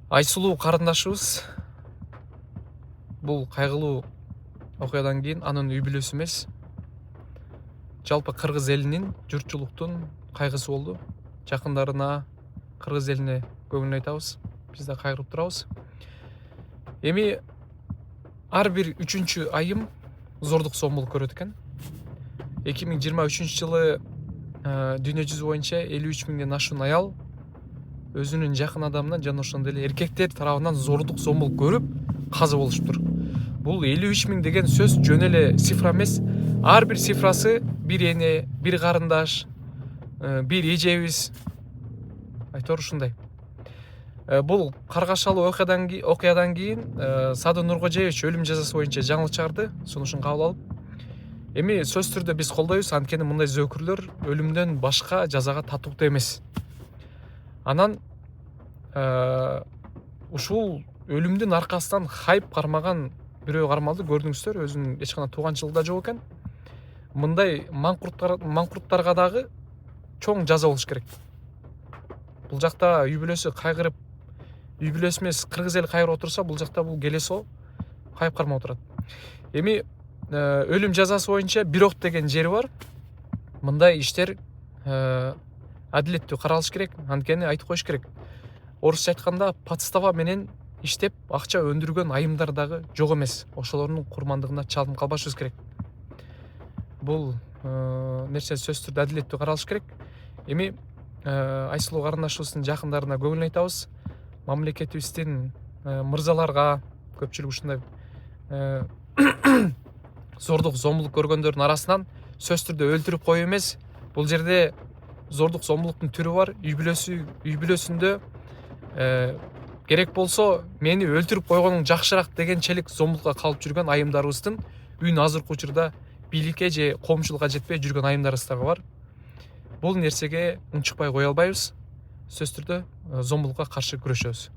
Айсулуу карындашыбыз бул кайгылуу окуядан кийин анын үй бүлөсү эмес, жалпы кыргыз элинин, журтчулуктун кайгысы болду. Жакындарына, кыргыз элине көңүл айтабыз. Биз да кайгырып турабыз. Эми ар бир 3-чү айым зордук зомбулук көрөт экен. 2023-жылы дүйнө жүзү боюнча 53 миңден ашуун аял өзүнүн жакын адамынан жана ошондой эле эркектер тарабынан зордук зомбулук көрүп каза болушуптур. Бул 53 миң деген сөз жөн эле цифра эмес. Ар бир цифрасы бир эне, бир карындаш, бир эжебиз. Айтор ушундай. Бул каргашалуу окуядан кийин Садыр Нуркожоевич өлүм жазасы боюнча жаңылык чыгарды, сунушун кабыл алып. Эми сөзсүз түрдө биз колдойбуз, анткени мындай зөөкүрлөр өлүмдөн башка жазага татыктуу эмес. Анан ушул өлүмдүн аркасынан хайп кармаган бирөө кармалды, көрдүңүздөр, өзүнүн эч кандай тууганчылыгы да жок экен. Мындай маңкурттарга дагы чоң жаза болуш керек. Бул жакта үй бүлөсү кайгырып, үй бүлөсү эмес кыргыз эли кайгырып отурса, бул жакта бул келесо хайп кармап отурат. Эми өлүм жазасы боюнча бирок деген жери бар. Мындай иштер адилеттүү каралыш керек, анткени айтып коюш керек. Орусча айтканда подстава менен иштеп акча өндүргөн айымдар дагы жок эмес. Ошолордун курмандыгына чалынып калбашыбыз керек. Бул нерсе сөзсүз түрдө адилеттүү каралыш керек. Эми Айсулуу карындашыбыздын жакындарына көңүл айтабыз. Мамлекетибиздин мырзаларга, көпчүлүк ушундай зордук зомбулук көргөндөрдүн арасынан сөзсүз түрдө өлтүрүп коюу эмес, бул жерде зордук зомбулуктун түрү бар. Үй бүлөсүндө керек болсо мени өлтүрүп койгонуң жакшыраак дегенчелик зомбулукка калып жүргөн айымдарыбыздын үйүн азыркы учурда бийликке же коомчулукка жетпей жүргөн айымдарыбыз дагы бар. Бул нерсеге унчукпай кое албайбыз. Сөзсүз түрдө зомбулукка каршы күрөшөбүз.